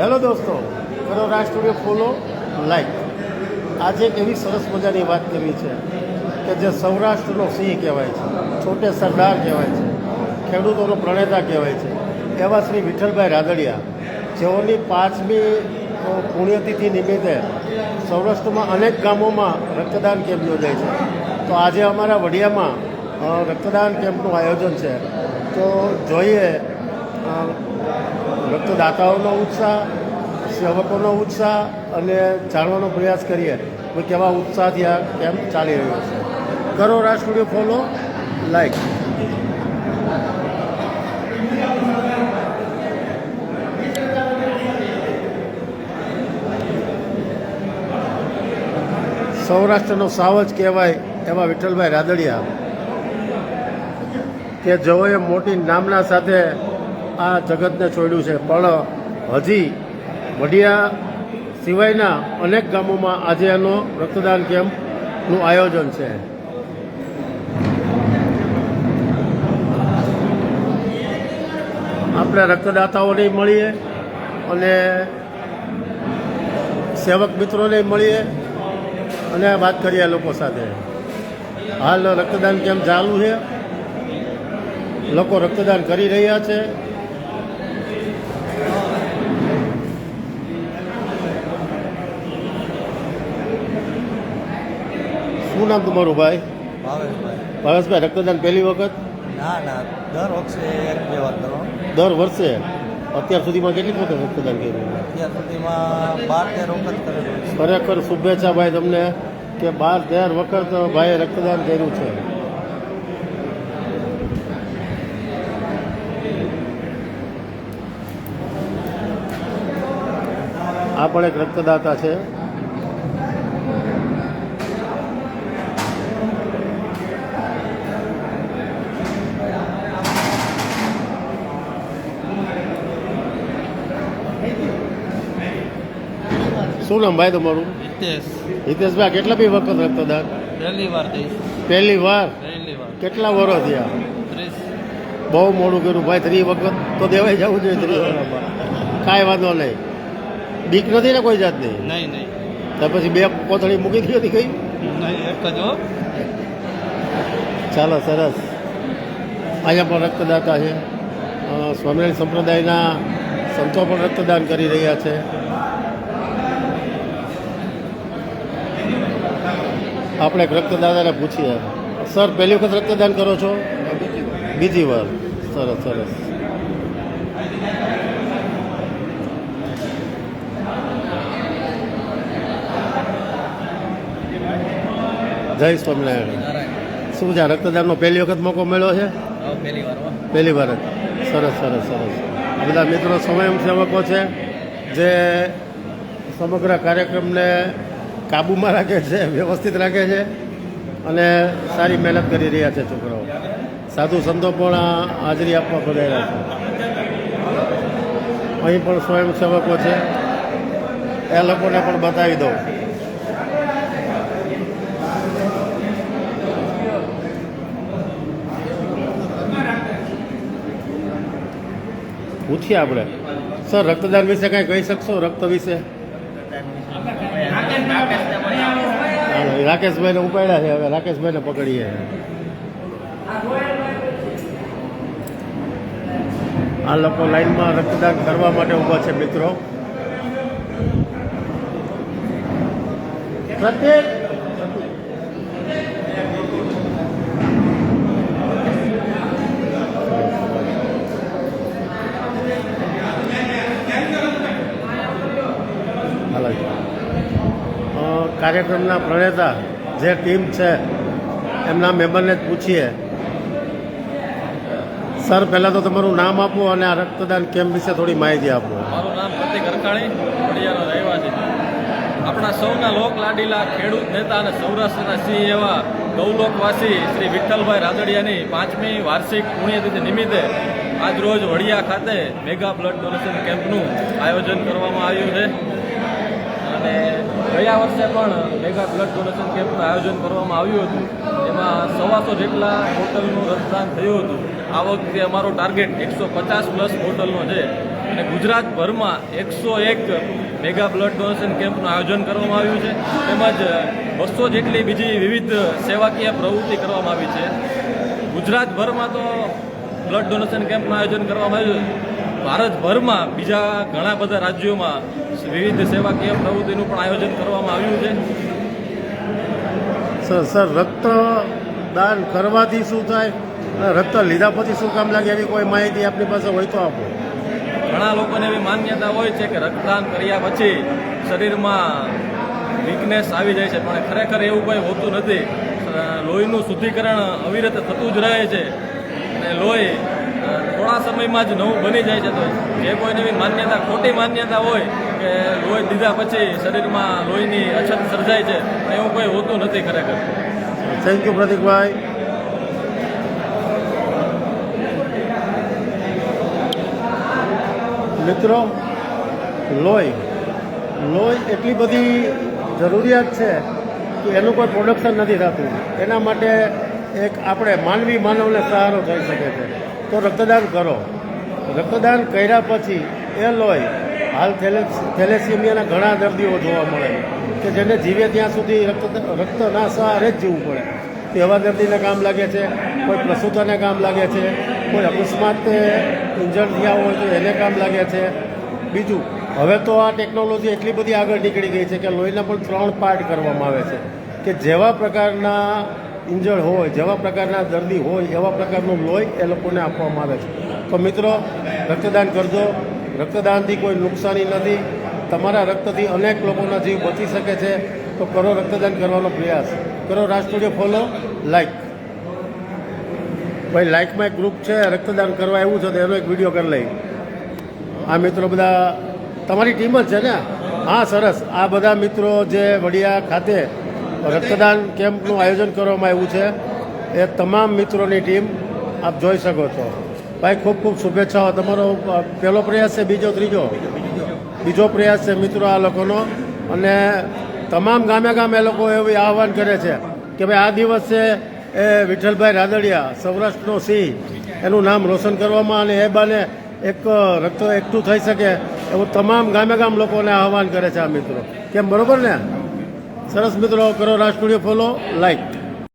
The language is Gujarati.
હેલો દોસ્તો, કરો રાજ સ્ટુડિયો ફોલો લાઈક. આજે એક એવી સરસ મજાની વાત કરવી છે કે જે સૌરાષ્ટ્રનો સિંહ કહેવાય છે, છોટે સરદાર કહેવાય છે, ખેડૂતોનો પ્રણેતા કહેવાય છે, એવા શ્રી વિઠ્ઠલભાઈ રાદડિયા, જેઓની 5મી પુણ્યતિથિ નિમિત્તે સૌરાષ્ટ્રમાં અનેક ગામોમાં રક્તદાન કેમ્પ યોજાય છે. તો આજે અમારા વડિયામાં રક્તદાન કેમ્પનું આયોજન છે. તો જોઈએ રક્તદાતાઓનો ઉત્સાહ, સેવકોનો ઉત્સાહ અને જાણવાનો પ્રયાસ કરીએ કે કેવા ઉત્સાહથી આ કેમ્પ ચાલી રહ્યો છે. કરો રાજ સ્ટુડિયો ફોલો લાઈક. સૌરાષ્ટ્રનો સાવજ કહેવાય એવા વિઠ્ઠલભાઈ રાદડિયા, કે જેઓએ મોટી નામના સાથે આ જગતને છોડ્યું છે, પણ હજી વડિયા સિવાયના અનેક ગામોમાં આજે એનો રક્તદાન કેમ્પનું આયોજન છે. આપણે રક્તદાતાઓને મળીએ અને સેવક મિત્રોને મળીએ અને વાત કરીએ લોકો સાથે. હાલ રક્તદાન કેમ્પ ચાલુ છે, લોકો રક્તદાન કરી રહ્યા છે. શું નામ તમારું ભાઈ? ભાવેશભાઈ. રક્તદાન પહેલી વખત? ના, દર વર્ષે 1-2 વાર કરો. દર વર્ષે? અત્યાર સુધીમાં કેટલી વખત રક્તદાન કર્યું? અત્યાર સુધીમાં 12-13 વખત કરેલું. ખરેખર શુભેચ્છા ભાઈ તમને કે 12-13 વખત ભાઈએ રક્તદાન કર્યું છે. આ પણ એક રક્તદાતા છે. શું નામ ભાઈ તમારું? હિતેશભાઈ, કેટલા બી વખત રક્તદાન? પહેલી વાર. કેટલા વર્ષ થયા? 30. બહુ મોડું કર્યું ભાઈ. 3 વખત તો દેવાઈ જવું જોઈએ. 3 વર્ષમાં કાંઈ વાંધો નહીં. બીક નથી ને કોઈ જાતની? નહીં. તો પછી 2 કોથળી મૂકી દીધી હતી કઈ? એક જ હો. ચાલો, સરસ. અહીંયા પણ રક્તદાતા છે. સ્વામિનારાયણ સંપ્રદાયના સંતો પણ રક્તદાન કરી રહ્યા છે. આપણે એક રક્તદાતાને પૂછીએ. સર, પહેલી વખત રક્તદાન કરો છો? બીજી વાર. સરસ. જય સ્વામિનારાયણ. શું છે, રક્તદાનનો પહેલી વખત મોકો મળ્યો છે? પહેલી વાર જ. સરસ. આ બધા મિત્રો સ્વયંસેવકો છે જે સમગ્ર કાર્યક્રમને કાબૂમાં રાખે છે, વ્યવસ્થિત રાખે છે અને સારી મહેનત કરી રહ્યા છે છોકરાઓ. સાધુ સંતો પણ હાજરી આપવા પધાર્યા છે. અહીં પણ સ્વયંસેવકો છે, એ લોકોને પણ બતાવી દઉં. પૂછીએ આપણે. સર, રક્તદાન વિશે કાંઈ કહી શકશો? રક્ત વિશે રાકેશભાઈને ઉપાડ્યા છે. હવે રાકેશભાઈને પકડીએ. આ લોકો લાઈનમાં રક્તદાન કરવા માટે ઊભા છે મિત્રો. પ્રત્યેક કાર્યક્રમના પ્રણેતા જે ટીમ છે એમના મેમ્બરને જ પૂછીએ. સર, પહેલાં તો તમારું નામ આપો અને આ રક્તદાન કેમ્પ વિશે થોડી માહિતી આપો. મારું નામ પ્રતિક અરકાણી, વડિયાનો રહેવાસી. આપણા સૌના લોક લાડીલા ખેડૂત નેતા અને સૌરાષ્ટ્રના સિંહ એવા ગૌલોકવાસી શ્રી વિઠ્ઠલભાઈ રાદડિયાની 5મી વાર્ષિક પુણ્યતિથિ નિમિત્તે આજરોજ વડિયા ખાતે મેગા બ્લડ ડોનેશન કેમ્પનું આયોજન કરવામાં આવ્યું છે. અને ગયા વર્ષે પણ મેગા બ્લડ ડોનેશન કેમ્પનું આયોજન કરવામાં આવ્યું હતું. એમાં 125 જેટલા બોટલનું રક્તદાન થયું હતું. આ વખતે અમારો ટાર્ગેટ 150+ બોટલનો છે. અને ગુજરાતભરમાં 101 મેગા બ્લડ ડોનેશન કેમ્પનું આયોજન કરવામાં આવ્યું છે તેમજ 200 જેટલી બીજી વિવિધ સેવાકીય પ્રવૃત્તિ કરવામાં આવી છે. ગુજરાતભરમાં તો બ્લડ ડોનેશન કેમ્પનું આયોજન કરવામાં આવ્યું છે. ભારતભરમાં બીજા ઘણા બધા રાજ્યોમાં વિવિધ સેવાકીય પ્રવૃત્તિનું પણ આયોજન કરવામાં આવ્યું છે. સર રક્તદાન કરવાથી શું થાય અને રક્ત લીધા પછી શું કામ લાગે એવી કોઈ માહિતી આપની પાસે હોય તો આપો. ઘણા લોકોને એવી માન્યતા હોય છે કે રક્તદાન કર્યા પછી શરીરમાં વીકનેસ આવી જાય છે, પણ ખરેખર એવું કંઈ હોતું નથી. લોહીનું શુદ્ધિકરણ અવિરત થતું જ રહે છે અને લોહી થોડા સમયમાં જ નવું બની જાય છે. તો જે કોઈને એવી માન્યતા, ખોટી માન્યતા હોય કે લોહી દીધા પછી શરીરમાં લોહીની અછત સર્જાય છે, પણ એવું કંઈ હોતું નથી ખરેખર. થેન્ક યુ પ્રતિકભાઈ. મિત્રો, લોહી એટલી બધી જરૂરિયાત છે કે એનું કોઈ પ્રોડક્શન નથી થતું. એના માટે એક આપણે માનવને સહારો થઈ શકે છે. તો રક્તદાન કરો. રક્તદાન કર્યા પછી એ લોહી, હાલ થેલેસીમિયાના ઘણા દર્દીઓ જોવા મળે કે જેને જીવે ત્યાં સુધી રક્તના સહારે જ જીવવું પડે. તો એવા દર્દીને કામ લાગે છે, કોઈ પ્રસૂતાને કામ લાગે છે, કોઈ અકસ્માત ઇન્જર્ડ થયા હોય તો એને કામ લાગે છે. બીજું, હવે તો આ ટેકનોલોજી એટલી બધી આગળ નીકળી ગઈ છે કે લોહીના પણ 3 પાર્ટ કરવામાં આવે છે કે જેવા પ્રકારના ઇન્જર્ડ હોય, જેવા પ્રકારના દર્દી હોય એવા પ્રકારનું લોહી એ લોકોને આપવામાં આવે છે. તો મિત્રો, રક્તદાન કરજો. રક્તદાનથી કોઈ નુકસાની નથી. તમારા રક્તથી અનેક લોકોના જીવ બચી શકે છે. તો કરો રક્તદાન કરવાનો પ્રયાસ કરો. રાજ સ્ટુડિયો ફોલો, લાઈક. ભાઈ લાઈકમાં એક ગ્રુપ છે રક્તદાન કરવા એવું છે તો એનો એક વિડીયો કરી લઈ. આ મિત્રો બધા તમારી ટીમ જ છે ને? હા, સરસ. આ બધા મિત્રો જે વડિયા ખાતે રક્તદાન કેમ્પનું આયોજન કરવામાં આવ્યું છે એ તમામ મિત્રોની ટીમ આપ જોઈ શકો છો. ભાઈ ખૂબ ખૂબ શુભેચ્છાઓ. તમારો પહેલો પ્રયાસ છે, બીજો, ત્રીજો? બીજો પ્રયાસ છે મિત્રો આ લોકોનો. અને તમામ ગામે એ લોકો એવું આહવાન કરે છે કે ભાઈ આ દિવસે એ વિઠ્ઠલભાઈ રાદડિયા, સૌરાષ્ટ્રનો સિંહ, એનું નામ રોશન કરવામાં અને એ બાને એક રક્ત એકઠું થઈ શકે એવું તમામ ગામ લોકોને આહવાન કરે છે આ મિત્રો. કેમ, બરોબર ને? સરસ મિત્રો, કરો રાજ સ્ટુડિયો ફોલો, લાઈક.